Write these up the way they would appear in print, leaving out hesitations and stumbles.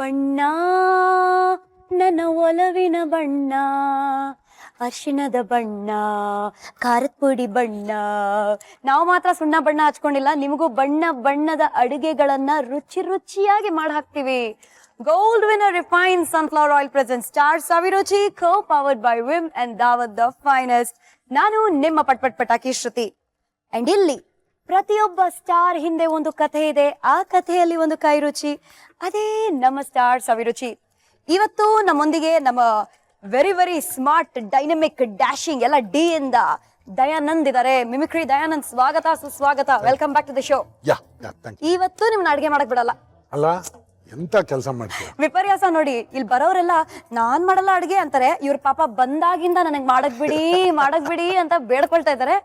ಬಣ್ಣ ನನ್ನ ಒಲವಿನ ಬಣ್ಣ, ಅರಿಶಿಣದ ಬಣ್ಣ, ಖಾರದ ಪುಡಿ ಬಣ್ಣ. ನಾವು ಮಾತ್ರ ಸುಣ್ಣ ಬಣ್ಣ ಹಚ್ಕೊಂಡಿಲ್ಲ, ನಿಮಗೂ ಬಣ್ಣ ಬಣ್ಣದ ಅಡುಗೆಗಳನ್ನ ರುಚಿ ರುಚಿಯಾಗಿ ಮಾಡಿ ಹಾಕ್ತಿವಿ. Gold winner refined sunflower oil present star Saviruchi, co powered by Vim and Daawat the finest. ನಾನು ನಿಮ್ಮ ಪಟ್ಪಟ್ ಪಟಾಕಿ ಶ್ರುತಿ. ಅಂಡ್ ಇಲ್ಲಿ ಪ್ರತಿಯೊಬ್ಬ ಸ್ಟಾರ್ ಹಿಂದೆ ಒಂದು ಕಥೆ ಇದೆ, ಆ ಕಥೆಯಲ್ಲಿ ಒಂದು ಕೈ ರುಚಿ, ಅದೇ ನಮ್ಮ ಸ್ಟಾರ್ ಸವಿರುಚಿ. ಇವತ್ತು ನಮ್ಮೊಂದಿಗೆ ನಮ್ಮ very very smart dynamic dashing ಎಲ್ಲ ಡಿ ಇಂದ ದಯಾನಂದ್ ಇದಾರೆ. ಮಿಮಿಕ್ರಿ ದಯಾನಂದ್, ಸ್ವಾಗತ ಸುಸ್ವಾಗತ, welcome back to the show. ಇವತ್ತು ನಿಮ್ನ ಅಡ್ಗೆ ಮಾಡಕ್ ಬಿಡಲ್ಲ ಅಲ್ಲ, ಎಂತ ಕೆಲಸ ಮಾಡ್ತೀಯ? ವಿಪರ್ಯಾಸ ನೋಡಿ, ಇಲ್ಲಿ ಬರೋರೆಲ್ಲ ನಾನ್ ಮಾಡಲ್ಲ ಅಡ್ಗೆ ಅಂತಾರೆ, ಇವ್ರ ಪಾಪ ಬಂದಾಗಿಂದ ನನಗ್ ಮಾಡಕ್ ಬಿಡಿ ಅಂತ ಬೇಡ್ಕೊಳ್ತಾ ಇದಾರೆ.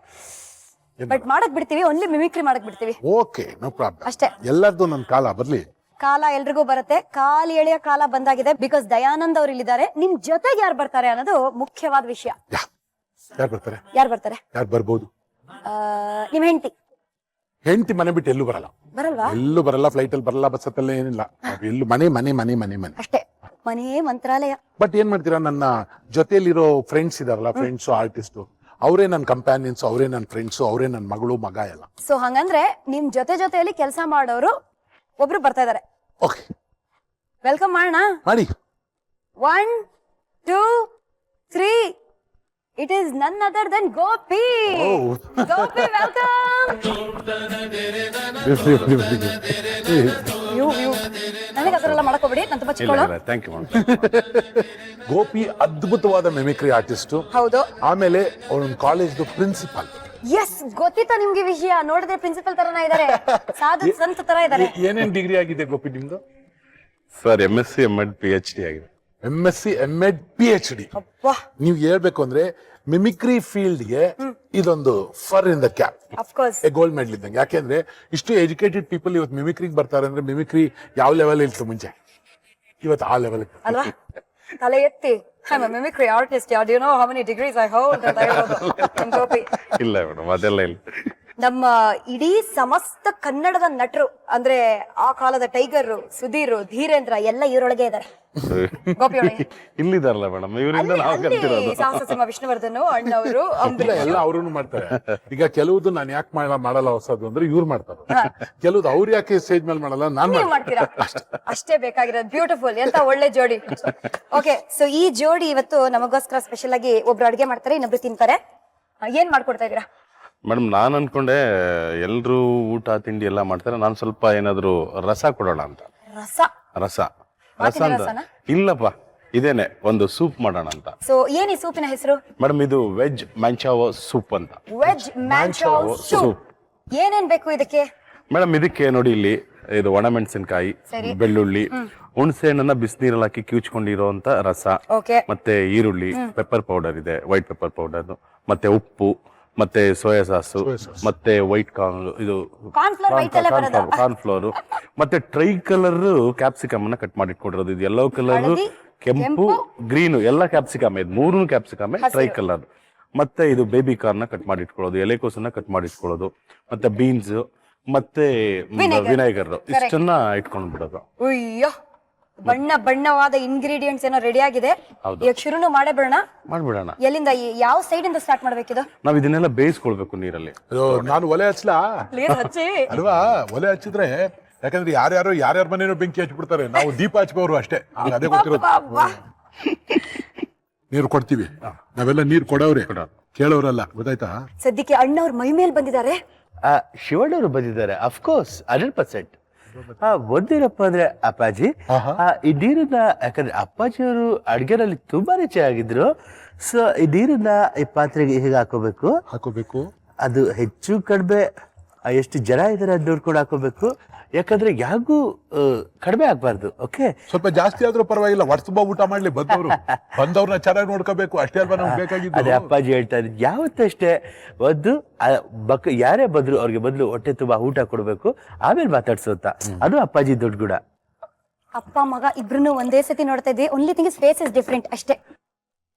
ಬಟ್ ಮಾಡಕ್ ಬಿಡ್ತೀವಿ, ಓನ್ಲಿ ಮಿಮಿಕ್ರಿ ಮಾಡಕ್ ಬಿಡ್ತೀವಿ. Okay, no problem. ಅಷ್ಟೇ. ಎಲ್ಲರದು ನನ್ನ ಕಾಲ ಬರ್ಲಿ. ಕಾಲ ಎಲ್ರಿಗೂ ಬರುತ್ತೆ, ಕಾಲು ಎಳೆಯ ಕಾಲ ಬಂದಾಗಿದೆ. ಬಿಕಾಸ್ ದಯಾನಂದ್ ಅವ್ರು ಇಲ್ಲಿದ್ದಾರೆ. ನಿಮ್ ಜೊತೆಗೆ ಯಾರು ಬರ್ತಾರೆ ಅನ್ನೋದು ಮುಖ್ಯವಾದ ವಿಷಯ. ಯಾರು ಬರ್ತಾರೆ? ಯಾರು ಬರ್ಬೋದು? ನಿಮ್ ಹೆಂಡತಿ ಮನೆ ಬಿಟ್ಟು ಎಲ್ಲೂ ಬರಲ್ಲ. ಎಲ್ಲೂ ಬರಲ್ಲ, ಫ್ಲೈಟ್ ಅಲ್ಲಿ ಬರಲ್ಲ, ಬಸ್ ಹತ್ತಲ್ಲ, ಏನಿಲ್ಲ. ಎಲ್ಲೂ ಮನೆ ಮನೆ ಮನೆ ಮನೆ ಮನೆ ಅಷ್ಟೇ, ಮನೆ ಮಂತ್ರಾಲಯ. ಬಟ್ ಏನ್ ಮಾಡ್ತೀರಾ, ನನ್ನ ಜೊತೆಯಲ್ಲಿರೋ ಫ್ರೆಂಡ್ಸ್ ಇದಾರಲ್ಲ, ಫ್ರೆಂಡ್ಸ್ ಆರ್ಟಿಸ್ಟ್, ಅವರೇ ನನ್ನ ಕಂಪ್ಯಾನಿಯನ್ಸ್, ಅವರೇ ನನ್ನ ಫ್ರೆಂಡ್ಸ್, ಅವರೇ ನನ್ನ ಮಗಳು ಮಗ ಎಲ್ಲ. ಸೊ ಹಂಗಂದ್ರೆ ನಿಮ್ ಜೊತೆಯಲ್ಲಿ ಕೆಲಸ ಮಾಡೋರು ಒಬ್ರು ಬರ್ತಾ ಇದಾರೆ. ಓಕೆ, ವೆಲ್ಕಮ್ ಮಾಡೋಣ. ಮಾಡಿ. 1 2 3. It is none other than Gopi. Gopi, welcome. you ನನಗೆ ಅದರೆಲ್ಲ ಮಾಡಕೋಬೇಡಿ, ನಾನು ತುಂಬಾ ಚಿಕ್ಕವಳು. Thank you. ಗೋಪಿ ಅದ್ಭುತವಾದ ಮಿಮಿಕ್ರಿ ಆರ್ಟಿಸ್ಟ್. ಹೌದು. ಆಮೇಲೆ ಅವನ ಕಾಲೇಜ್ ಪ್ರಿನ್ಸಿಪಾಲ್. ಎಸ್, ಗೊತ್ತಿತ್ತ ನಿಮ್ಗೆ ವಿಷಯ? ನೋಡಿದ್ರೆ ಪ್ರಿನ್ಸಿಪಲ್ ತರನ ಇದಾರೆ, ಸಾಧು ಸಂತ ತರ ಇದಾರೆ. ಏನೇನ್ ಡಿಗ್ರಿ ಆಗಿದೆ ಗೋಪಿ ನಿಮ್ದು? ಸರ್ MSc MD PhD ಆಗಿದೆ. MSc MD PhD. ನೀವ್ ಹೇಳ್ಬೇಕು ಅಂದ್ರೆ ಮಿಮಿಕ್ರಿ ಫೀಲ್ಡ್ ಗೆ ಇದೊಂದು fur in the cap, gold medal ಇದ್ದಂಗೆ. ಯಾಕೆಂದ್ರೆ ಇಷ್ಟು ಎಜುಕೇಟೆಡ್ ಪೀಪಲ್ ಇವತ್ತು ಮಿಮಿಕ್ರಿಗೆ ಬರ್ತಾರೆ ಅಂದ್ರೆ ಮಿಮಿಕ್ರಿ ಯಾವ ಲೆವೆಲ್ ಇತ್ತು ಮುಂಚೆ, ಇವತ್ತು ಆ ಲೆವೆಲ್ ಅಲ್ವಾ? ತಲೆ ಎತ್ತಿ I'm a mimicry artist. Yeah, do you know how many degrees I hold? ಇಲ್ಲ ಮೇಡಮ್, ಅದೆಲ್ಲ ಇಲ್ಲ. ನಮ್ಮ ಇಡೀ ಸಮಸ್ತ ಕನ್ನಡದ ನಟರು ಅಂದ್ರೆ ಆ ಕಾಲದ ಟೈಗರ್, ಸುಧೀರ್, ಧೀರೇಂದ್ರ ಎಲ್ಲ ಇವರೊಳಗೆ ಇದಾರೆ. ಇಲ್ಲಿದಾರಲ್ಲ ಮೇಡಮ್, ಇವರಿಂದ ನಾವು ಕಲ್ತಿರೋದು. ಸಾಹಸ ಸಿಂಹ ವಿಷ್ಣುವರ್ಧನ್ ಅಣ್ಣವರು, ಎಲ್ಲ ಅವ್ರೂ ಮಾಡ್ತಾರೆ. ಈಗ ಕೆಲವುದು ನಾನು ಯಾಕೆ ಮಾಡಲ್ಲ ಹೊಸದು ಅಂದ್ರೆ ಇವ್ರು ಮಾಡ್ತಾರೆ, ಕೆಲವ್ದು ಅವ್ರು ಯಾಕೆ ಸ್ಟೇಜ್ ಮೇಲೆ ಮಾಡಲ್ಲ, ನಾನು ಮಾಡ್ತೀರಾ. ಅಷ್ಟೇ ಬೇಕಾಗಿರೋದು. ಬ್ಯೂಟಿಫುಲ್, ಎಂತ ಒಳ್ಳೆ ಜೋಡಿ. ಓಕೆ, ಸೊ ಈ ಜೋಡಿ ಇವತ್ತು ನಮಗೋಸ್ಕರ ಸ್ಪೆಷಲ್ ಆಗಿ ಒಬ್ರು ಅಡ್ಗೆ ಮಾಡ್ತಾರೆ, ಇನ್ನೊಬ್ರು ತಿಂತಾರೆ. ಏನ್ ಮಾಡ್ಕೊಡ್ತಾ ಇದೀರಾ? ಮೇಡಮ್, ನಾನು ಅನ್ಕೊಂಡೆ ಎಲ್ರು ಊಟ ತಿಂಡಿ ಎಲ್ಲ ಮಾಡ್ತಾರೆ, ನಾನು ಸ್ವಲ್ಪ ಏನಾದ್ರು ರಸ ಕೊಡೋಣ ಅಂತ. ರಸ ಅಂತ ಇಲ್ಲಪ್ಪ, ಇದೇನೆ ಒಂದು ಸೂಪ್ ಮಾಡೋಣ ಅಂತ. ಸೊ ಏನ್ ಈ ಸೂಪಿನ ಹೆಸರು? ಮೇಡಮ್, ಇದು ವೆಜ್ ಮ್ಯಾಂಚಾವೋ ಸೂಪ್ ಅಂತ. Veg manchow soup. ಏನೇನ್ ಬೇಕು ಇದಕ್ಕೆ? ಮೇಡಮ್, ಇದಕ್ಕೆ ನೋಡಿ, ಇಲ್ಲಿ ಇದು ಒಣಮೆಣಸಿನಕಾಯಿ, ಬೆಳ್ಳುಳ್ಳಿ, ಹುಣಸೆ ಹಣ್ಣನ್ನ ಬಿಸಿನೀರಲ್ಲಿ ಹಾಕಿ ಕಿವುಚ್ಕೊಂಡಿರೋಂತ ರಸ, ಮತ್ತೆ ಈರುಳ್ಳಿ, ಪೆಪ್ಪರ್ ಪೌಡರ್ ಇದೆ, ವೈಟ್ ಪೆಪ್ಪರ್ ಪೌಡರ್, ಮತ್ತೆ ಉಪ್ಪು, ಮತ್ತೆ ಸೋಯಾ ಸಾಸು, ಮತ್ತೆ ವೈಟ್ ಇದು ಕಾರ್ನ್ಫ್ಲೋರ್, ಮತ್ತೆ ಟ್ರೈ ಕಲರ್ ಕ್ಯಾಪ್ಸಿಕಮ್ ಅನ್ನ ಕಟ್ ಮಾಡಿ ಇಟ್ಕೊಂಡಿರೋದು. ಇದು ಯೆಲ್ಲೋ ಕಲರ್, ಕೆಂಪು, ಗ್ರೀನ್ ಎಲ್ಲ ಕ್ಯಾಪ್ಸಿಕಮ್, ಇದು 3 ಕ್ಯಾಪ್ಸಿಕಮ್ ಟ್ರೈ ಕಲರ್. ಮತ್ತೆ ಇದು ಬೇಬಿ ಕಾರ್ನ್ ಕಟ್ ಮಾಡಿ ಇಟ್ಕೊಳ್ಳೋದು, ಎಲೆಕೋಸನ್ನ ಕಟ್ ಮಾಡಿ ಇಟ್ಕೊಳ್ಳೋದು, ಮತ್ತೆ ಬೀನ್ಸ್, ಮತ್ತೆ ವಿನೆಗರ್, ಇಷ್ಟನ್ನ ಇಟ್ಕೊಂಡ್ ಬಿಡೋದು. ಅಯ್ಯೋ, ಬಣ್ಣ ಬಣ್ಣವಾದ ಇಂಗ್ರೀಡಿಯೆಂಟ್ಸ್ ಏನೋ ರೆಡಿ ಆಗಿದೆ. ಈಗ ಶುರುನು ಮಾಡ್ಬಿಡೋಣ. ಎಲ್ಲಿಂದ, ಯಾವ ಸೈಡ್ ಇಂದ ಸ್ಟಾರ್ಟ್ ಮಾಡ್ಬೇಕಿದು? ನಾವ್ ಇದನ್ನೆಲ್ಲ ಬೇಯಿಸ್ಕೊಳ್ಬೇಕು ನೀರಲ್ಲಿ. ನಾನು ಒಲೆ ಹಚ್ಚಲಾ? ಅಲ್ವಾ, ಒಲೆ ಹಚ್ಚಿದ್ರೆ ಯಾಕಂದ್ರೆ ಯಾರ್ಯಾರ ಮನೇನೋ ಬೆಂಕಿ ಹಚ್ಬಿಡ್ತಾರೆ, ನಾವು ದೀಪ ಹಚ್ಬೋರು ಅಷ್ಟೇ, ಅದೇ ಗೊತ್ತಿರೋದು. ನೀರು ಕೊಡ್ತೀವಿ, ನಾವೆಲ್ಲ ನೀರು ಕೊಡೋವ್ರೆ, ಕೇಳೋರಲ್ಲ, ಗೊತ್ತಾಯ್ತಾ? ಸದ್ಯಕ್ಕೆ ಅಣ್ಣವ್ರ ಮೈ ಮೇಲೆ ಬಂದಿದ್ದಾರೆ. ಶಿವಣ್ಣವರು ಬಂದಿದ್ದಾರೆ, ಅಫ್ಕೋರ್ಸ್ 100%. ಓದಿರಪ್ಪ ಅಂದ್ರೆ ಅಪ್ಪಾಜಿ, ಈ ನೀರನ್ನ, ಯಾಕಂದ್ರೆ ಅಪ್ಪಾಜಿಯವರು ಅಡ್ಗೆನಲ್ಲಿ ತುಂಬಾ ರುಚಿಯಾಗಿದ್ರು. ಸೊ ಈ ನೀರನ್ನ ಈ ಪಾತ್ರೆಗೆ ಹೇಗೆ ಹಾಕೋಬೇಕು, ಅದು ಹೆಚ್ಚು ಕಡಿಮೆ ಎಷ್ಟು ಜನ ಇದಾರೆ ಅದು ನೋಡ್ಕೊಂಡು ಹಾಕೋಬೇಕು. ಯಾಕಂದ್ರೆ ಯಾರಿಗೂ ಕಡಿಮೆ ಆಗ್ಬಾರ್ದು. ಓಕೆ, ಸ್ವಲ್ಪ ಜಾಸ್ತಿ ಆದ್ರೂ ಪರವಾಗಿಲ್ಲ, ವರ್ಷ ಊಟ ಮಾಡ್ಲಿ, ಬಂದವ್ರನ್ನ ಚೆನ್ನಾಗಿ ನೋಡ್ಕೋಬೇಕು, ಅಷ್ಟೇ ಅಲ್ವಾ ನಮ್ಗೆ ಬೇಕಾಗಿದ್ದು. ಅದೇ ಅಪ್ಪಾಜಿ ಹೇಳ್ತಾರೆ, ಯಾವತ್ತಷ್ಟೇ ಒಂದು ಯಾರೇ ಬಂದ್ರು ಅವ್ರಿಗೆ ಮೊದಲು ಹೊಟ್ಟೆ ತುಂಬಾ ಊಟ ಕೊಡ್ಬೇಕು, ಆಮೇಲೆ ಮಾತಾಡ್ಸು ಅಂತ. ಅದು ಅಪ್ಪಾಜಿ ದೊಡ್ಡ ಗುಣ. ಅಪ್ಪ ಮಗ ಇಬ್ರು ಒಂದೇ ಸತಿ ನೋಡ್ತಾ ಇದ್ವಿ, only thing is face is different ಅಷ್ಟೇ.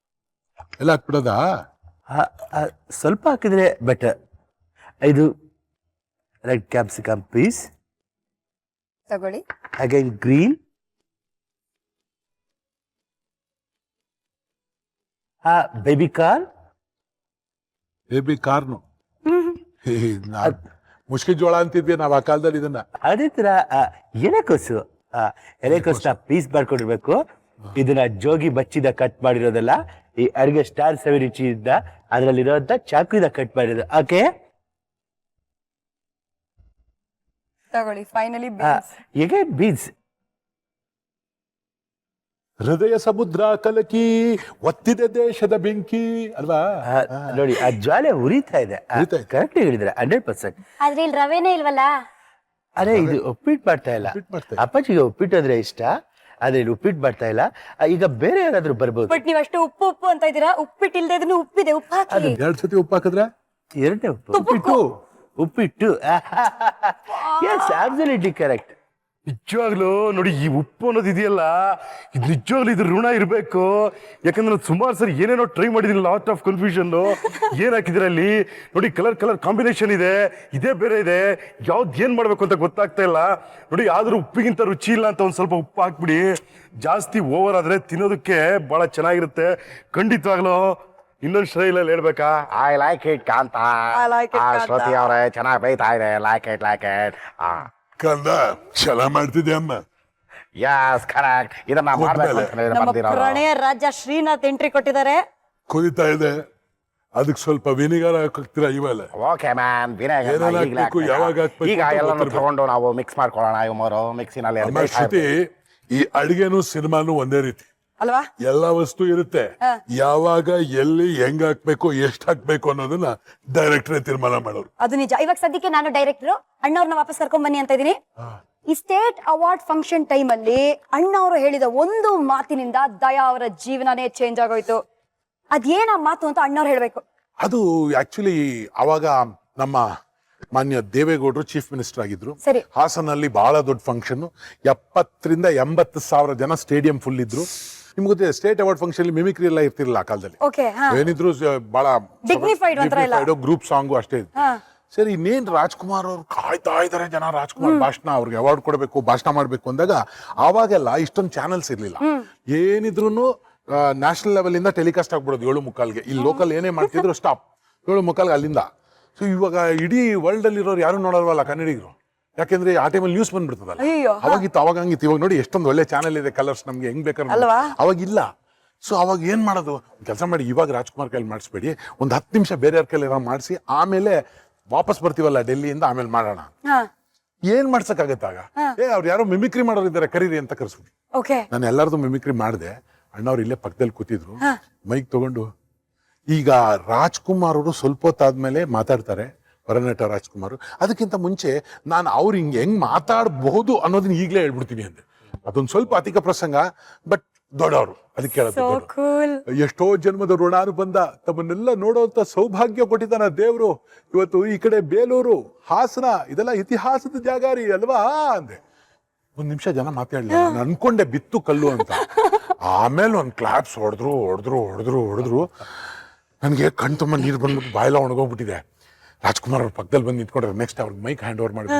ಎಲ್ಲ ಹಾಕ್ಬಿಡೋದಾ? ಸ್ವಲ್ಪ ಹಾಕಿದ್ರೆ ಬೆಟರ್. ಇದು ರೆಡ್ ಕ್ಯಾಪ್ಸಿಕಮ್ ಪೀಸ್ ತಗೊಳ್ಳಿ. Again green, baby corn, baby corn, ಮುಷ್ಕಿ ಜೋಳ ಅಂತಿದ್ವಿ ನಾವ್ ಆ ಕಾಲದಲ್ಲಿ ಇದನ್ನ. ಅದೇ ತರ ಎಲೆಕೋಸು, ಎಲೆಕೋಸ್ನ ಪೀಸ್ ಮಾಡ್ಕೊಂಡಿರ್ಬೇಕು. ಇದನ್ನ ಜೋಗಿ ಬಚ್ಚಿದ ಕಟ್ ಮಾಡಿರೋದಲ್ಲ, ಈ ಅಡಿಗೆ ಸ್ಟಾರ್ ಸವಿರುಚಿ ಇದ್ದ ಅದ್ರಲ್ಲಿರೋಂತ ಚಾಕುವಿನ ಕಟ್ ಮಾಡಿರೋದು. ಓಕೆ, ತಗೊಳ್ಳಿ ಫೈನಲಿ ಹೇಗೆ ಬೀನ್ಸ್. ಹೃದಯ ಸಮುದ್ರ ಕಲಕಿ ಒತ್ತಿದೆ ದೇಶದ ಬೆಂಕಿ ಅಲ್ವಾ? ನೋಡಿ ಆ ಜ್ವಾಲೆ ಉರಿತಾ ಇದೆ. ಉರಿತಾ ಇದೆ. ಕರೆಕ್ಟ್ ಹೇಳಿದ್ರೆ 100%. ಆದ್ರೆ ಇಲ್ಲಿ ರವೆನೇ ಇಲ್ವಲ್ಲ. ಅರೆ ಇದು ಉಪ್ಪಿಟ್ಟು ಮಾಡ್ತಾ ಇಲ್ಲ. ಉಪ್ಪಿಟ್ಟು ಮಾಡ್ತಾ ಇಲ್ಲ. ಅಪ್ಪಾಜಿಗೆ ಉಪ್ಪಿಟ್ಟು ಅಂದ್ರೆ ಇಷ್ಟ, ಆದ್ರೆ ಇಲ್ಲಿ ಉಪ್ಪಿಟ್ಟು ಮಾಡ್ತಾ ಇಲ್ಲ. ಈಗ ಬೇರೆ ಯಾರಾದ್ರೂ ಬರ್ಬೋದು. ಬಟ್ ನೀವ್ ಅಷ್ಟು ಉಪ್ಪು ಉಪ್ಪು ಅಂತ ಇದ್ದೀರಾ, ಉಪ್ಪಿಟ್ಟು ಇಲ್ದೇ ಇದನ್ನು ಉಪ್ಪಿದೆ, ಉಪ್ಪು ಹಾಕಿ. 2 ಸತಿ ಉಪ್ಪು ಹಾಕಿದ್ರೆ ಎರಡನೇ ಉಪ್ಪಿಟ್ಟು. S, absolutely correct. ನಿಜವಾಗ್ಲೂ ನೋಡಿ, ಈ ಉಪ್ಪು ಅನ್ನೋದು ಇದೆಯಲ್ಲ, ಇದು ನಿಜವಾಗ್ಲೂ ಇದ್ರ ಋಣ ಇರಬೇಕು. ಯಾಕಂದ್ರೆ ನಾನು ಸುಮಾರು ಸರಿ ಏನೇನೋ ಟ್ರೈ ಮಾಡಿದೀನಿ, ಲಾಟ್ ಆಫ್ ಕನ್ಫ್ಯೂಷನ್. ಏನ್ ಹಾಕಿದ್ರೆ ಅಲ್ಲಿ ನೋಡಿ, ಕಲರ್ ಕಾಂಬಿನೇಷನ್ ಇದೆ, ಇದೇ ಬೇರೆ ಇದೆ, ಯಾವ್ದು ಏನ್ ಮಾಡ್ಬೇಕು ಅಂತ ಗೊತ್ತಾಗ್ತಾ ಇಲ್ಲ ನೋಡಿ. ಆದ್ರೂ ಉಪ್ಪಿಗಿಂತ ರುಚಿ ಇಲ್ಲ ಅಂತ ಒಂದ್ ಸ್ವಲ್ಪ ಉಪ್ಪು ಹಾಕ್ಬಿಡಿ. ಜಾಸ್ತಿ ಓವರ್ ಆದ್ರೆ ತಿನ್ನೋದಕ್ಕೆ ಬಹಳ ಚೆನ್ನಾಗಿರುತ್ತೆ. ಖಂಡಿತವಾಗ್ಲೂ ಇನ್ನೊಂದು ಸ್ಟೈಲಲ್ಲಿ ಹೇಳ್ಬೇಕಾ, ಐ ಲೈಕ್ ಇಟ್ ಕಾಂತ, ಶ್ರುತಿ ಅವರೇ ಚೆನ್ನಾಗಿ ಬೈತಾ ಇದೆ, ಲೈಕ್ ಇಟ್. ಕಂದ ಛಲ ಮಾಡ್ತಿದ್ದೆ ಅಮ್ಮ. Yes, correct. ಇದನ್ನ ಮಾಡ್ಬೇಕು ಅಂತ ಹೇಳಿದ್ರೆ ನಮ್ಮ ಬಂದಿರೋರು. ಪ್ರಣಯ ರಾಜ ಶ್ರೀನಾಥ್ ಎಂಟ್ರಿ ಕೊಟ್ಟಿದ್ದಾರೆ. ಕುದಿತಾ ಇದೆ, ಅದಕ್ಕೆ ಸ್ವಲ್ಪ ವಿನಿಗರ್ ಹಾಕ್ತೀರಾ ಇವೆಲ್ಲ? ಓಕೆ ಮ್ಯಾನ್, ಏನೆಲ್ಲ ಹಾಕ್ಬೇಕು, ಯಾವಾಗ ಹಾಕ್ಬೇಕು ಈಗ ಅಂತ ಎಲ್ಲಾನು ಗೊತ್ತಿರ್ಬೇಕು. ತಗೊಂಡು ನಾವು ಮಿಕ್ಸ್ ಮಾಡ್ಕೊಳ್ಳೋಣ. ಇವರು ಮಿಕ್ಸಿನಲ್ಲಿ ಅಮ್ಮ ಶ್ರುತಿ, ಈ ಅಡಿಗೆನು ಸಿನಿಮಾನು ಒಂದೇ ರೀತಿ ಅಲ್ವಾ? ಎಲ್ಲಾ ವಸ್ತು ಇರುತ್ತೆ. ಯಾವಾಗ ಎಲ್ಲಿ ಹೆಂಗ್ ಹಾಕ್ಬೇಕು, ಎಷ್ಟ್ ಹಾಕ್ಬೇಕು ಅನ್ನೋದನ್ನ ಡೈರೆಕ್ಟರ್ ತೀರ್ಮಾನ ಮಾಡೋರು. ಅದು ನಿಜ. ಇವಾಗ ಸದ್ಯಕ್ಕೆ ನಾನು ಡೈರೆಕ್ಟರ್ ಅಣ್ಣವ್ರನ್ನ ವಾಪಸ್ ಕರ್ಕೊಂಡ್ ಬನ್ನಿ ಅಂತ ಇದೀನಿ. ಈ ಸ್ಟೇಟ್ ಅವಾರ್ಡ್ ಫಂಕ್ಷನ್ ಟೈಮ್ ಅಲ್ಲಿ ಅಣ್ಣವರು ಹೇಳಿದ ಒಂದು ಮಾತಿನಿಂದ ದಯಾ ಅವರ ಜೀವನನೇ ಚೇಂಜ್ ಆಗೋಯ್ತು. ಅದೇನ ಮಾತು ಅಂತ ಅಣ್ಣವ್ರು ಹೇಳ್ಬೇಕು. ಅದು ಆಕ್ಚುಲಿ ಅವಾಗ ನಮ್ಮ ಮಾನ್ಯ ದೇವೇಗೌಡರು ಚೀಫ್ ಮಿನಿಸ್ಟರ್ ಆಗಿದ್ರು. ಸರಿ. ಹಾಸನಲ್ಲಿ ಬಹಳ ದೊಡ್ಡ ಫಂಕ್ಷನ್, 70,000 to 80,000 ಜನ, ಸ್ಟೇಡಿಯಂ ಫುಲ್ ಇದ್ರು. ನಿಮ್ಗೆ ಗೊತ್ತಿದೆ, ಸ್ಟೇಟ್ ಅವಾರ್ಡ್ ಫಂಕ್ಷನ್ ಮಿಮಿಕ್ರಿ ಎಲ್ಲ ಇರ್ತಿರ್ಲಿಲ್ಲ ಆ ಕಾಲದಲ್ಲಿ. ಓಕೆ, ಏನಿದ್ರು ಬಹಳ Dignified ಒಂಥರ ಎಲ್ಲ. ಗ್ರೂಪ್ ಸಾಂಗು ಅಷ್ಟೇ ಇತ್ತು. ಸರಿ, ಇನ್ನೇನ್ ರಾಜ್ಕುಮಾರ್ ಅವ್ರು ಕಾಯ್ತಾ ಇದಾರೆ ಜನ, ರಾಜ್ಕುಮಾರ್ ಭಾಷಣ, ಅವ್ರಿಗೆ ಅವಾರ್ಡ್ ಕೊಡಬೇಕು, ಭಾಷಣ ಮಾಡ್ಬೇಕು ಅಂದಾಗ ಆವಾಗೆಲ್ಲ ಇಷ್ಟೊಂದು ಚಾನೆಲ್ಸ್ ಇರ್ಲಿಲ್ಲ. ಏನಿದ್ರು ನ್ಯಾಷನಲ್ ಲೆವೆಲ್ ಇಂದ ಟೆಲಿಕಾಸ್ಟ್ ಆಗ್ಬಿಡೋದು 7:45ಗೆ. ಇಲ್ಲಿ ಲೋಕಲ್ ಏನೇ ಮಾಡ್ತಿದ್ರು ಸ್ಟಾಪ್ 7:45 ಅಲ್ಲಿಂದ. ಸೊ ಇವಾಗ ಇಡೀ ವರ್ಲ್ಡ್ ಅಲ್ಲಿ ಇರೋರು ಯಾರು ನೋಡಲ್ವಲ್ಲ ಕನ್ನಡಿಗರು, ಯಾಕೆಂದ್ರೆ ಆ ಟೈಮಲ್ಲಿ ನ್ಯೂಸ್ ಬಂದ್ಬಿಡ್ತದಲ್ಲ. ಅವಾಗಿತ್ತು, ಅವಾಗ ಹಂಗಿತ್ತು. ಇವಾಗ ನೋಡಿ ಎಷ್ಟೊಂದು ಒಳ್ಳೆ ಚಾನೆಲ್ ಇದೆ, ಕಲರ್ಸ್, ನಮ್ಗೆ ಹೆಂಗ್ ಬೇಕಾದ್ರೆ. ಅವಾಗಿಲ್ಲ. ಸೊ ಅವಾಗ ಏನ್ ಮಾಡೋದು, ಕೆಲಸ ಮಾಡಿ ಇವಾಗ ರಾಜ್ಕುಮಾರ್ ಕೈಲಿ ಮಾಡಿಸ್ಬೇಡಿ, ಒಂದು 10 ನಿಮಿಷ ಬೇರೆಯವ್ರ ಕೈಲಿ ಮಾಡಿಸಿ, ಆಮೇಲೆ ವಾಪಸ್ ಬರ್ತೀವಲ್ಲ ಡೆಲ್ಲಿಯಿಂದ, ಆಮೇಲೆ ಮಾಡೋಣ. ಏನ್ ಮಾಡ್ಸಕ್ಕಾಗತ್ತಾಗ? ಅವ್ರು ಯಾರೋ ಮಿಮಿಕ್ರಿ ಮಾಡೋರು ಇದ್ದಾರೆ, ಕರೀರಿ ಅಂತ ಕರ್ಸ್ಬಿಡಿ. ನಾನು ಎಲ್ಲಾರ್ದು ಮಿಮಿಕ್ರಿ ಮಾಡಿದೆ. ಅಣ್ಣವ್ರು ಇಲ್ಲೇ ಪಕ್ಕದಲ್ಲಿ ಕೂತಿದ್ರು, ಮೈಕ್ ತಗೊಂಡು, ಈಗ ರಾಜ್ಕುಮಾರ್ ಅವರು ಸ್ವಲ್ಪ ಹೊತ್ತಾದ್ಮೇಲೆ ಮಾತಾಡ್ತಾರೆ, ಹೊರನಟ ರಾಜ್ಕುಮಾರ್. ಅದಕ್ಕಿಂತ ಮುಂಚೆ ನಾನು ಅವ್ರು ಹೆಂಗ್ ಮಾತಾಡಬಹುದು ಅನ್ನೋದನ್ನ ಈಗಲೇ ಹೇಳ್ಬಿಡ್ತೀನಿ ಅಂದೆ. ಅದೊಂದು ಸ್ವಲ್ಪ ಅಧಿಕ ಪ್ರಸಂಗ, ಬಟ್ ದೊಡ್ಡವರು, ಅದಕ್ಕೆ ಹೇಳೋದು. ಎಷ್ಟೋ ಜನ್ಮದ ಋಣಾನು ಬಂದ ತಮ್ಮನ್ನೆಲ್ಲ ನೋಡುವಂತ ಸೌಭಾಗ್ಯ ಕೊಟ್ಟಿದ್ದಾನ ದೇವ್ರು. ಇವತ್ತು ಈ ಕಡೆ ಬೇಲೂರು, ಹಾಸನ, ಇದೆಲ್ಲ ಇತಿಹಾಸದ ಜಾಗ ರೀ ಅಲ್ವಾ ಅಂದೆ. 1 ನಿಮಿಷ ಜನ ಮಾತಾಡ್ಲಿಲ್ಲ. ನಾನು ಅನ್ಕೊಂಡೆ ಬಿತ್ತು ಕಲ್ಲು ಅಂತ. ಆಮೇಲೆ ಒಂದು ಕ್ಲಾಪ್ಸ್ ಹೊಡೆದ್ರು. ನನಗೆ ಕಣ್ ತುಂಬ ನೀರು ಬಂದ್ಬಿಟ್ಟು ಬಾಯೆಲ್ಲ ಒಣಗೋಗ್ಬಿಟ್ಟಿದೆ. ರಾಜ್ಕುಮಾರ್ ಅವ್ರ ಪಕ್ಕದಲ್ಲಿ ಬಂದು ನಿಂತ್ಕೊಂಡ್ರೆ ನೆಕ್ಸ್ಟ್ ಅವ್ರಿಗೆ ಮೈಕ್ ಹ್ಯಾಂಡ್ ಓವರ್ ಮಾಡಿದ್ರು.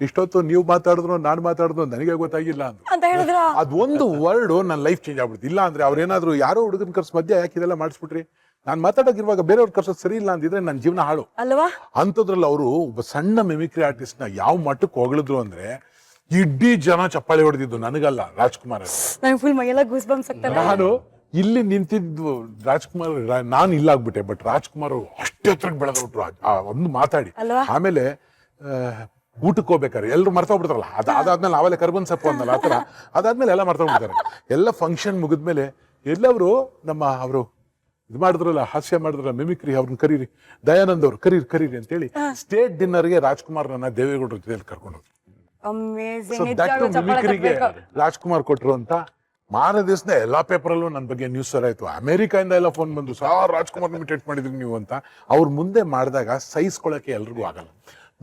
ಇಷ್ಟೊತ್ತು ನೀವು ಮಾತಾಡಿದ್ರು, ನಾನು ಮಾತಾಡಿದ್ರು, ನನಗೆ ಗೊತ್ತಾಗಿಲ್ಲ ಅಂತ ಹೇಳಿದ್ರು. ಅದೊಂದು ವರ್ಡ್ ನನ್ನ ಲೈಫ್ ಚೇಂಜ್ ಆಗ್ಬಿಡ್ತು. ಇಲ್ಲ ಅಂದ್ರೆ ಅವ್ರೇನಾದ್ರು ಯಾರೋ ಹುಡುಗನ ಕರ್ಸ್ ಮಧ್ಯ ಯಾಕೆ ಇದೆಲ್ಲ ಮಾಡಿಸ್ಬಿಟ್ರಿ, ನಾನು ಮಾತಾಡೋಕಿರುವಾಗ ಬೇರೆಯವ್ರ ಕರ್ಸೋದು ಸರಿ ಇಲ್ಲ ಅಂದಿದ್ರೆ ನನ್ನ ಜೀವನ ಹಾಳು ಅಲ್ವಾ. ಅಂಥದ್ರಲ್ಲಿ ಅವರು ಒಬ್ಬ ಸಣ್ಣ ಮಿಮಿಕ್ರಿ ಆರ್ಟಿಸ್ಟ್ ನ ಯಾವ ಮಟ್ಟಕ್ಕೆ ಹೊಗಳಿದ್ರು ಅಂದ್ರೆ ಇಡೀ ಜನ ಚಪ್ಪಾಳೆ ಹೊಡೆದಿದ್ದು, ನನಗಲ್ಲ, ರಾಜ್ಕುಮಾರ್. ನಾನು ಇಲ್ಲಿ ನಿಂತಿದ್ದು ರಾಜ್ಕುಮಾರ್, ನಾನು ಇಲ್ಲ ಆಗ್ಬಿಟ್ಟೆ. ಬಟ್ ರಾಜ್ಕುಮಾರ್ ಅಷ್ಟೇ ಹತ್ರಕ್ಕೆ ಬೆಳೆದ್ಬಿಟ್ರು ಒಂದು ಮಾತಾಡಿ. ಆಮೇಲೆ ಊಟಕ್ಕೆ ಹೋಗ್ಬೇಕಾರೆ ಎಲ್ರು ಮರ್ತೋಗ್ಬಿಡ್ತಾರಲ್ಲ, ಅದಾದ್ಮೇಲೆ ನಾವೆಲ್ಲ ಕರ್ಬನ್ ಸಪ್ಪು ಅಂದಲ್ಲ ಆ ಥರ, ಅದಾದ್ಮೇಲೆ ಎಲ್ಲ ಮರ್ತೋಗ್ಬಿಡ್ತಾರೆ. ಎಲ್ಲ ಫಂಕ್ಷನ್ ಮುಗಿದ್ಮೇಲೆ ಎಲ್ಲವರು ನಮ್ಮ ಅವರು ಇದು ಮಾಡಿದ್ರಲ್ಲ, ಹಾಸ್ಯ ಮಾಡಿದ್ರಲ್ಲ, ಮಿಮಿಕ್ರಿ, ಅವ್ರನ್ನ ಕರೀರಿ, ದಯಾನಂದ್ ಅವ್ರು ಕರೀರಿ ಅಂತೇಳಿ ಸ್ಟೇಟ್ ಡಿನ್ನರ್ಗೆ ರಾಜ್ಕುಮಾರ್ನ ದೇವೇಗೌಡರ ಜೊತೆಲಿ ಕರ್ಕೊಂಡು ಹೋದ್ರು. ಮಿಮಿಕ್ರಿಗೆ ರಾಜ್ಕುಮಾರ್ ಕೊಟ್ರು ಅಂತ ಮಾರನೇ ದಿವಸದ ಎಲ್ಲಾ ಪೇಪರಲ್ಲೂ ನನ್ನ ಬಗ್ಗೆ ನ್ಯೂಸ್ ಆಯ್ತು. ಅಮೆರಿಕಾಯಿಂದ ಎಲ್ಲ ಫೋನ್ ಬಂದು, ಸಾರ್ ರಾಜ್ಕುಮಾರ್ ಇಮಿಟೇಟ್ ಮಾಡಿದ್ರಿ ನೀವು ಅಂತ. ಅವ್ರ ಮುಂದೆ ಮಾಡಿದಾಗ ಸಹಿಸ್ಕೊಳಕ್ಕೆ ಎಲ್ರಿಗೂ ಆಗಲ್ಲ.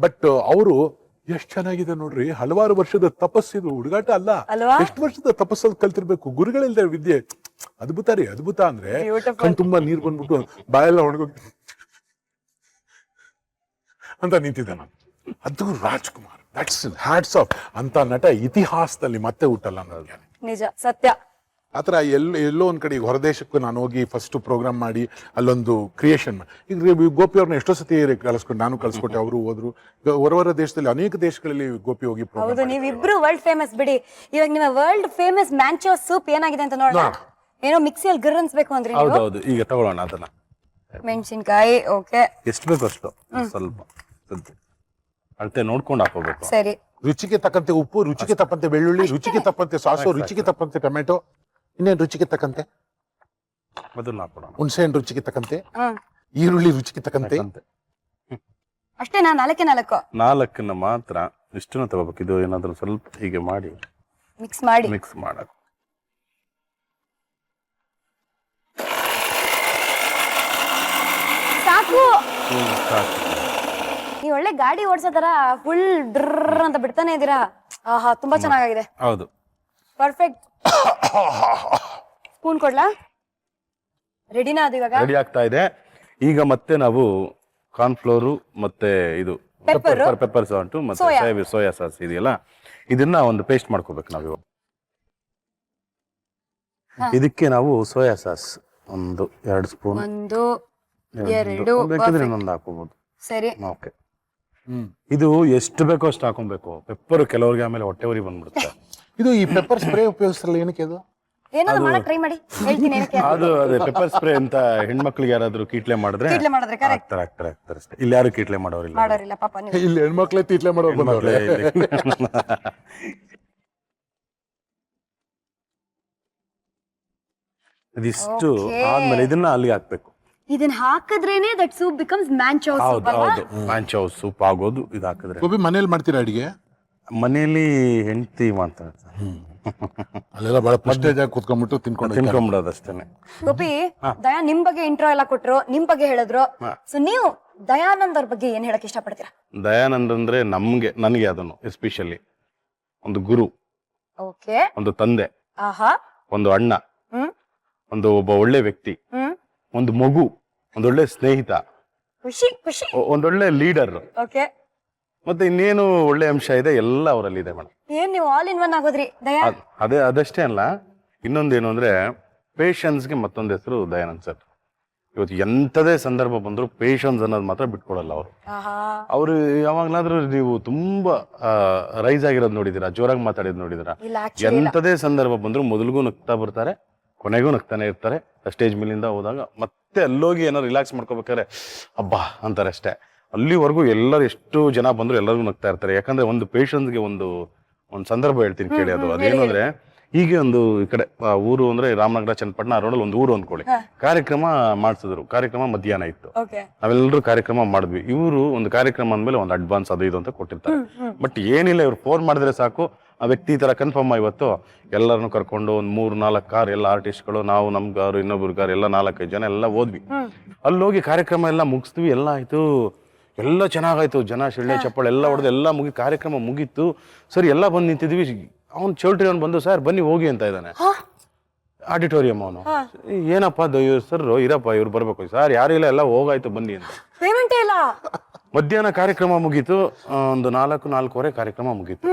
ಬಟ್ ಅವರು ಎಷ್ಟ್ ಚೆನ್ನಾಗಿದೆ ನೋಡ್ರಿ, ಹಲವಾರು ವರ್ಷದ ತಪಸ್ಸಿದು, ಹುಡುಗಾಟ ಅಲ್ಲ. ಎಷ್ಟು ವರ್ಷದ ತಪಸ್ಸಲ್ಲಿ ಕಲ್ತಿರ್ಬೇಕು, ಗುರುಗಳಿಲ್ದೆ ವಿದ್ಯೆ. ಅದ್ಭುತ ರೀ, ಅದ್ಭುತ. ಅಂದ್ರೆ ಕಣ್ ತುಂಬಾ ನೀರ್ ಬಂದ್ಬಿಟ್ಟು ಬಾಯೆಲ್ಲ ಒಣಗೋಗಿ ಅಂತ ನಿಂತಿದ್ದೆ ನಾನು. ಅದು ರಾಜ್ಕುಮಾರ್, ದಟ್ಸ್ ಹ್ಯಾಟ್ಸ್ ಆಫ್ ಅಂತ ನಟ ಇತಿಹಾಸದಲ್ಲಿ ಮತ್ತೆ ಹುಟ್ಟಲ್ಲ ನನಗೆ. ನಿಜ, ಸತ್ಯ. ಆತರ ಎಲ್ಲೋ ಒಂದ್ ಕಡೆ ಈಗ ಹೊರದೇಶಕ್ಕೂ ನಾನು ಹೋಗಿ ಫಸ್ಟ್ ಪ್ರೋಗ್ರಾಮ್ ಮಾಡಿ ಅಲ್ಲೊಂದು ಕ್ರಿಯೇಷನ್ ಈಗ ಗೋಪಿ ಅವ್ರನ್ನ ಎಷ್ಟೋ ಸತಿ ಕಳಿಸ್ಕೊಂಡು ನಾನು ಕಳ್ಸ್ಕೊಟ್ಟೆ, ಅವರು ಹೋದ್ರು. ಹೊರ ದೇಶದಲ್ಲಿ ಅನೇಕ ದೇಶಗಳಲ್ಲಿ ಗೋಪಿ ಹೋಗಿ ಹೌದು, ಪ್ರೋಗ್ರಾಮ್. ನೀವಿಬ್ರು ವರ್ಲ್ಡ್ ಫೇಮಸ್ ಬಿಡಿ. ಇವಾಗ ನಿಮ್ಮ ವರ್ಲ್ಡ್ ಫೇಮಸ್ ಮ್ಯಾಂಚೋ ಸೂಪ್ ಏನಾಗಿದೆ ಅಂತ ನೋಡೋಣ. ಏನೋ ಮಿಕ್ಸಿಯಲ್ಲಿ ಗರ್ ಅನ್ಸ್ಬೇಕು ಅಂದ್ರೆ ನೀವು. ಹೌದೌದು, ಈಗ ತಗೊಳ್ಳೋಣ ಅದನ್ನ. ಮೆಣಸಿನ್ಕಾಯಿ, ಓಕೆ, ಎಷ್ಟು ಬೇಕು ಅಷ್ಟು, ಸ್ವಲ್ಪ ಅಳತೆ ನೋಡ್ಕೊಂಡು ಹಾಕೋಬೇಕು. ಸರಿ. ರುಚಿಗೆ ತಕ್ಕಂತೆ ಉಪ್ಪು, ರುಚಿಗೆ ತಕ್ಕಂತೆ ಬೆಳ್ಳುಳ್ಳಿ, ರುಚಿಗೆ ತಕ್ಕಂತೆ ಸಾಸು, ರುಚಿಗೆ ತಕ್ಕಂತೆ ಟೊಮೆಟೊ, ಇನ್ನೇನು ರುಚಿಗೆ ತಕ್ಕಂತೆ ಅದನ್ನ ಹಾಕೋಣ. ಹುಣಸೆಹಣ್ಣು ರುಚಿಗೆ ತಕ್ಕಂತೆ, ಈರುಳ್ಳಿ ರುಚಿಗೆ ತಕ್ಕಂತೆ. ಅಷ್ಟೇನಾ? 4 4 ಮಾತ್ರ ಇಷ್ಟನ್ನು ತಗೋಬೇಕು. ಇದು ಏನಾದ್ರು ಸ್ವಲ್ಪ ಹೀಗೆ ಮಾಡಿ ಮಿಕ್ಸ್ ಮಾಡಿ ಮಾಡಕ್. ಸಾಕು. ನೀವು ಒಳ್ಳೆ ಗಾಡಿ ಓಡಿಸೋತರ ಫುಲ್ ಡ್ರರ್ ಅಂತ ಬಿಡ್ತಾನೆ ಇದೀರಾ. ಆಹಾ, ತುಂಬಾ ಚೆನ್ನಾಗಿದೆ. ಹೌದು, ಪರ್ಫೆಕ್ಟ್. ಸ್ಪೂನ್ ಕೊಡ್ಲಾ? ರೆಡಿನಾ ಅದು ಇವಾಗ? ರೆಡಿ ಆಗ್ತಾ ಇದೆ. ಈಗ ಮತ್ತೆ ನಾವು ಕಾರ್ನ್ಫ್ಲೋರು ಮತ್ತೆ ಇದು ಪೆಪ್ಪರ್ ಸಾಲ್ಟ್ ಮತ್ತೆ ಸೋಯಾ ಸಾಸ್ ಇದೆಯಲ್ಲ, ಇದನ್ನ ಒಂದು ಪೇಸ್ಟ್ ಮಾಡ್ಕೋಬೇಕು ನಾವು ಇವಾಗ. ಇದಕ್ಕೆ ನಾವು ಸೋಯಾ ಸಾಸ್ 1-2 ಸ್ಪೂನ್, 1-2 ಬೇಕಿದ್ರೆ ಇನ್ನೊಂದು ಹಾಕೋಬಹುದು. ಸರಿ, ಓಕೆ. ಇದು ಎಷ್ಟು ಬೇಕೋ ಅಷ್ಟು ಹಾಕೊಬೇಕು. ಪೆಪ್ಪರ್ ಕೆಲವರಿಗೆ ಆಮೇಲೆ ಹೊಟ್ಟೆ ಉರಿ ಬಂದ್ಬಿಡುತ್ತೆ. ಇದು ಈ ಪೆಪ್ಪರ್ ಸ್ಪ್ರೇ ಉಪಯೋಗಿಸಲ್ಲ, ಏನಕ್ಕೆ ಅದು? ಏನಾದ್ರು ಮಾಡಕ್ ಟ್ರೈ ಮಾಡಿ, ಹೇಳ್ತೀನಿ ಏನಕ್ಕೆ. ಅದು ಅದೇ ಪೆಪ್ಪರ್ ಸ್ಪ್ರೇ ಅಂತ ಹೆಣ್ಮಕ್ಳಿಗೆ ಯಾರಾದ್ರೂ ಕೀಟ್ಲೆ ಮಾಡಿದ್ರೆ ಕರೆಕ್ಟ್ ಆಗ್ತಾರೆ ಅಷ್ಟೇ. ಇಲ್ಲಿ ಯಾರು ಕೀಟ್ಲೆ ಮಾಡೋರಿಲ್ಲ. ಮಾಡೋರಿಲ್ಲ ಪಾಪ ನೀವು. ಇಲ್ಲಿ ಹೆಣ್ಮಕ್ಳೇ ತೀಟ್ಲೆ ಮಾಡೋರು ಬಂದವ್ರೆ. ಇದಿಷ್ಟು ಆದ್ಮೇಲೆ ಇದನ್ನ ಅಲ್ಲಿಗೆ ಹಾಕ್ಬೇಕು. ಇದನ್ನ ಹಾಕಿದ್ರೇನೆ that soup becomes manchow soup ಹೌದು ಅಲ್ವಾ? ಹೌದು, ಮ್ಯಾಂಚೋ ಸೂಪ್ ಆಗೋದು ಇದು ಹಾಕಿದ್ರೆ. ಗೋಬಿ ಮನೇಲಿ ಮಾಡ್ತೀರಾ ಅಡಿಗೆ? ಮನೇಲಿ ಹೆಂಡತಿ ಮಾಡ್ತಾರೆ, ಅಲ್ಲೆಲ್ಲ ಬಹಳ ಪ್ರೆಸ್ಟೇಜ್ ಆಗಿ ಕುತ್ಕೊಂಡ್ಬಿಟ್ಟು ತಿನ್ಕೊಂಡ್ಬಿಡೋದು ಅಷ್ಟೇನೆ. ಗೋಪಿ, ದಯಾ ನಿಮ್ ಬಗ್ಗೆ ಇಂಟ್ರೋ ಎಲ್ಲ ಕೊಟ್ರು, ನಿಮ್ ಬಗ್ಗೆ ಹೇಳಿದ್ರು. ಸೊ ನೀವು ದಯಾನಂದ್ ಅವ್ರ ಬಗ್ಗೆ ಏನ್ ಹೇಳಕ್ ಇಷ್ಟಪಡ್ತೀರಾ? ದಯಾನಂದ್ ಅಂದ್ರೆ ನನಗೆ ಅದನ್ನು ಎಸ್ಪೆಷಲಿ ಒಂದು ಗುರು, ಓಕೆ, ಒಂದು ತಂದೆ, ಆಹಾ, ಒಂದು ಅಣ್ಣ, ಒಬ್ಬ ಒಳ್ಳೆ ವ್ಯಕ್ತಿ, ಒಂದು ಮಗು, ಒಂದೊಳ್ಳೆ ಸ್ನೇಹಿತ, ಖುಷಿ ಖುಷಿ, ಒಂದೊಳ್ಳೆ ಲೀಡರ್. ಓಕೆ, ಮತ್ತೆ ಇನ್ನೇನು ಒಳ್ಳೆ ಅಂಶ ಇದೆ ಎಲ್ಲ ಅವರಲ್ಲಿ ಇದೆ ಮೇಡಮ್. ಏನ್ ನೀವು ಆಲ್ ಇನ್ ಒನ್ ಆಗೋದ್ರಿ ದಯಾ. ಅದಷ್ಟೇ ಅಲ್ಲ, ಇನ್ನೊಂದೇನು ಅಂದ್ರೆ ಪೇಷನ್ಸ್ಗೆ ಮತ್ತೊಂದು ಹೆಸರು ದಯಾನಂದ್ ಸರ್. ಇವತ್ತು ಎಂಥದೇ ಸಂದರ್ಭ ಬಂದ್ರು ಪೇಷನ್ಸ್ ಅನ್ನೋದು ಮಾತ್ರ ಬಿಟ್ಕೊಡಲ್ಲ ಅವರು. ಅವರು ಯಾವಾಗ್ಲಾದ್ರೂ ನೀವು ತುಂಬಾ ರೈಸ್ ಆಗಿರೋದು ನೋಡಿದೀರಾ, ಜೋರಾಗಿ ಮಾತಾಡಿದ್ ನೋಡಿದೀರಾ? ಎಂಥದೇ ಸಂದರ್ಭ ಬಂದ್ರು ಮೊದಲಿಗೂ ನಗ್ತಾ ಬರ್ತಾರೆ, ಕೊನೆಗೂ ನಗ್ತಾನೆ ಇರ್ತಾರೆ. ಸ್ಟೇಜ್ ಮೇಲಿಂದ ಹೋದಾಗ ಮತ್ತೆ ಅಲ್ಲೋಗಿ ಏನಾದ್ರು ರಿಲ್ಯಾಕ್ಸ್ ಮಾಡ್ಕೋಬೇಕಾದ್ರೆ ಅಬ್ಬಾ ಅಂತಾರೆ ಅಷ್ಟೇ. ಅಲ್ಲಿವರೆಗೂ ಎಲ್ಲರೂ ಎಷ್ಟು ಜನ ಬಂದ್ರು ಎಲ್ಲರಿಗೂ ನಗ್ತಾ ಇರ್ತಾರೆ. ಯಾಕಂದ್ರೆ ಒಂದು ಪೇಷನ್ಸ್ಗೆ ಒಂದು ಸಂದರ್ಭ ಹೇಳ್ತೀನಿ ಕೇಳಿ. ಅದೇನು ಅಂದ್ರೆ, ಹೀಗೆ ಒಂದು ಈ ಕಡೆ ಊರು ಅಂದ್ರೆ ರಾಮನಗರ ಚನ್ನಪಟ್ಟಣ ರೋಡಲ್ಲಿ ಒಂದು ಊರು ಅಂದ್ಕೊಳ್ಳಿ. ಕಾರ್ಯಕ್ರಮ ಮಾಡಿಸಿದ್ರು. ಕಾರ್ಯಕ್ರಮ ಮಧ್ಯಾಹ್ನ ಇತ್ತು. ನಾವೆಲ್ಲರೂ ಕಾರ್ಯಕ್ರಮ ಮಾಡಿದ್ವಿ. ಇವರು ಒಂದು ಕಾರ್ಯಕ್ರಮ ಅಂದ್ಮೇಲೆ ಒಂದು ಅಡ್ವಾನ್ಸ್ ಅದು ಇದು ಅಂತ ಕೊಟ್ಟಿರ್ತಾರೆ. ಬಟ್ ಏನಿಲ್ಲ, ಇವ್ರು ಫೋನ್ ಮಾಡಿದ್ರೆ ಸಾಕು, ಆ ವ್ಯಕ್ತಿ ಈ ತರ ಕನ್ಫರ್ಮ್ ಇವತ್ತು ಎಲ್ಲರನ್ನು ಕರ್ಕೊಂಡು ಒಂದು 3-4 ಕಾರ್, ಎಲ್ಲ ಆರ್ಟಿಸ್ಟ್ಗಳು, ನಾವು ನಮ್ ಕಾರು, ಇನ್ನೊಬ್ರು ಕಾರ್, ಎಲ್ಲ 4-5 ಜನ ಎಲ್ಲ ಹೋದ್ವಿ. ಅಲ್ಲಿ ಹೋಗಿ ಕಾರ್ಯಕ್ರಮ ಎಲ್ಲ ಮುಗಿಸ್ತೀವಿ. ಎಲ್ಲ ಆಯ್ತು, ಎಲ್ಲ ಚೆನ್ನಾಗಾಯ್ತು. ಜನ ಶಿಳ್ಳೆ ಚಪ್ಪಳೆ ಎಲ್ಲ ಹೊಡೆದು ಎಲ್ಲ ಕಾರ್ಯಕ್ರಮ ಮುಗೀತು. ಸರಿ, ಎಲ್ಲ ಬಂದು ನಿಂತಿದ್ವಿ. ಅವ್ನು ಚೌಲ್ಟ್ರಿ ಅವ್ನು ಬಂದು, ಸರ್ ಬನ್ನಿ ಹೋಗಿ ಅಂತ ಇದ್ದಾನೆ ಆಡಿಟೋರಿಯಂ. ಅವನು ಏನಪ್ಪ ಸರ್ ಇರಪ್ಪ, ಇವ್ರು ಬರ್ಬೇಕು. ಸರ್ ಯಾರು ಇಲ್ಲ, ಎಲ್ಲ ಹೋಗಾಯ್ತು ಬನ್ನಿ ಅಂತ. ಪೇಮೆಂಟ್ ಇಲ್ಲ. ಮಧ್ಯಾಹ್ನ ಕಾರ್ಯಕ್ರಮ ಮುಗೀತು. ಒಂದು 4-4:15 ಕಾರ್ಯಕ್ರಮ ಮುಗೀತು.